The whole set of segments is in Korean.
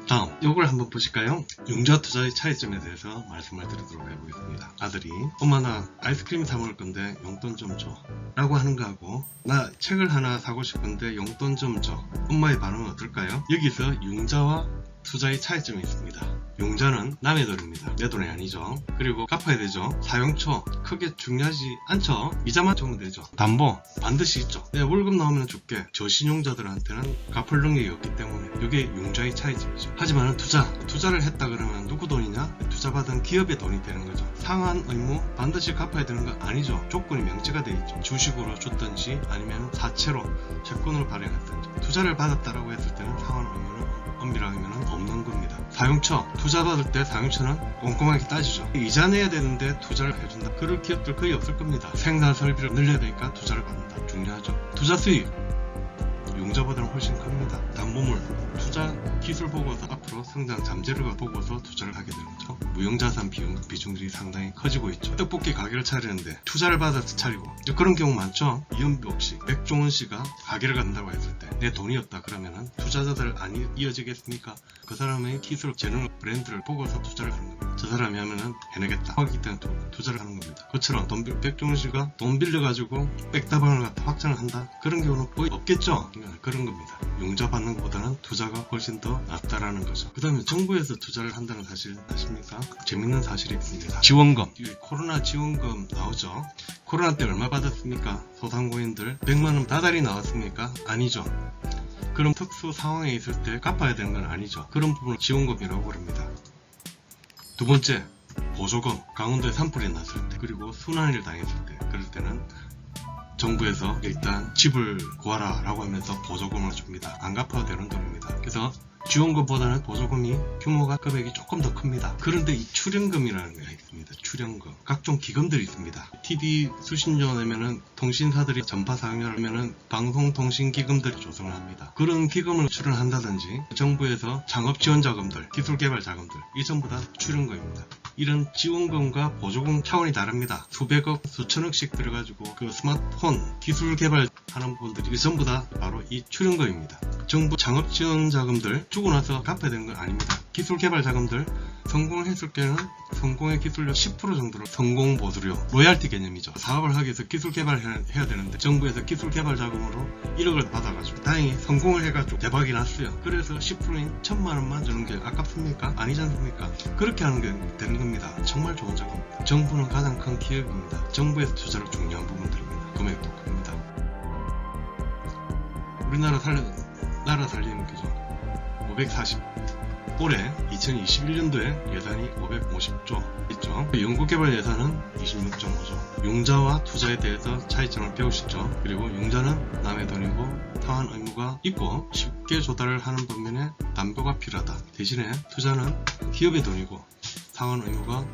다음 요걸 한번 보실까요? 융자 투자의 차이점에 대해서 말씀을 드리도록 해보겠습니다. 아들이 엄마 나 아이스크림 사 먹을 건데 용돈 좀 줘 라고 하는 거하고 나 책을 하나 사고 싶은데 용돈 좀 줘, 엄마의 반응은 어떨까요? 여기서 융자와 투자의 차이점이 있습니다. 용자는 남의 돈입니다. 내 돈이 아니죠. 그리고 갚아야 되죠. 사용처 크게 중요하지 않죠. 이자만 주면 되죠. 담보 반드시 있죠. 내 월급 나오면 줄게. 저신용자들한테는 갚을 능력이 없기 때문에 이게 용자의 차이점이죠. 하지만 투자를 했다 그러면 누구 돈이냐? 투자받은 기업의 돈이 되는 거죠. 상한 의무 반드시 갚아야 되는 거 아니죠. 조건이 명시가 되어 있죠. 주식으로 줬든지 아니면 사채로 채권을 발행했든지. 투자를 받았다라고 했을 때는 상한 의무는 엄밀하게는 없는 겁니다. 사용처 투자받을 때 사용처는 꼼꼼하게 따지죠. 이자 내야 되는데 투자를 해준다. 그럴 기업들 거의 없을 겁니다. 생산 설비를 늘려야 되니까 투자를 받는다. 중요하죠. 투자 수익 용자보다는 훨씬 큽니다. 담보물 투자 기술 보고서 앞으로 성장 잠재력을 보고서 투자를 하게 되는 거죠. 무형자산 비중들이 상당히 커지고 있죠. 떡볶이 가게를 차리는데 투자를 받아서 차리고 그런 경우 많죠. 이은벽 씨, 백종원 씨가 가게를 간다고 했을 때 내 돈이 없다 그러면은 투자자들 안 이어지겠습니까? 그 사람의 기술, 재능, 브랜드를 보고서 투자를 하는 겁니다. 저 사람이 하면은 해내겠다 하기 때문에 투자를 하는 겁니다. 그처럼 백종원 씨가 돈 빌려가지고 백다방을 갖다 확장을 한다? 그런 경우는 거의 없겠죠. 그런 겁니다. 용자 받는 것보다는 투자가 훨씬 더 낫다라는 거죠. 그 다음에 정부에서 투자를 한다는 사실 아십니까? 재밌는 사실이 있습니다. 지원금, 코로나 지원금 나오죠. 코로나 때 얼마 받았습니까? 소상공인들 100만원 다달이 나왔습니까? 아니죠. 그럼 특수 상황에 있을 때 갚아야 되는 건 아니죠. 그런 부분을 지원금이라고 부릅니다. 두 번째, 보조금. 강원도에 산불이 났을 때 그리고 순환을 당했을 때 그럴 때는 정부에서 일단 집을 구하라 라고 하면서 보조금을 줍니다. 안 갚아도 되는 돈입니다. 그래서 지원금보다는 보조금이 규모가 금액이 조금 더 큽니다. 그런데 이 출연금이라는 게 있습니다. 출연금. 각종 기금들이 있습니다. TV 수신료 내면은 통신사들이 전파 사용료라면은 방송통신기금들이 조성을 합니다. 그런 기금을 출연한다든지 정부에서 창업지원자금들, 기술개발자금들 이 전부 다 출연금입니다. 이런 지원금과 보조금 차원이 다릅니다. 수백억, 수천억씩 들어가지고 그 스마트폰 기술 개발하는 분들이 전부 다 바로 이 출연금입니다. 정부 창업지원자금들 주고 나서 갚아야 되는 건 아닙니다. 기술개발자금들 성공했을 때는 성공의 기술료 10% 정도로 성공보수료, 로얄티 개념이죠. 사업을 하기 위해서 기술개발을 해야 되는데 정부에서 기술개발자금으로 1억을 받아가지고 다행히 성공을 해가지고 대박이 났어요. 그래서 10%인 1000만원만 주는 게 아깝습니까? 아니지 않습니까? 그렇게 하는 게 되는 겁니다. 정말 좋은 작업입니다. 정부는 가장 큰 기업입니다. 정부에서 투자를 중요한 부분들입니다. 금액도 큽니다. 우리나라 살리는 규정 540 올해 2021년도에 예산이 550조 있죠. 연구개발 예산은 26.5조. 융자와 투자에 대해서 차이점을 배우시죠. 그리고 융자는 남의 돈이고 상한 의무가 있고 쉽게 조달을 하는 반면에 담보가 필요하다. 대신에 투자는 기업의 돈이고 상한 의무가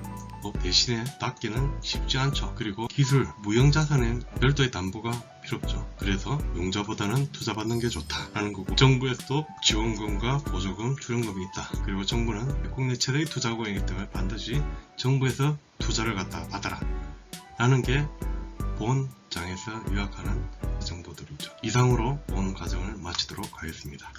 대신에 닦기는 쉽지 않죠. 그리고 기술, 무형자산엔 별도의 담보가 필요 없죠. 그래서 용자보다는 투자받는 게 좋다라는 거고 정부에서도 지원금과 보조금, 출연금이 있다. 그리고 정부는 국내 최대의 투자국이기 때문에 반드시 정부에서 투자를 갖다 받아라 라는 게 본장에서 요약하는 정보들이죠. 이상으로 본 과정을 마치도록 하겠습니다.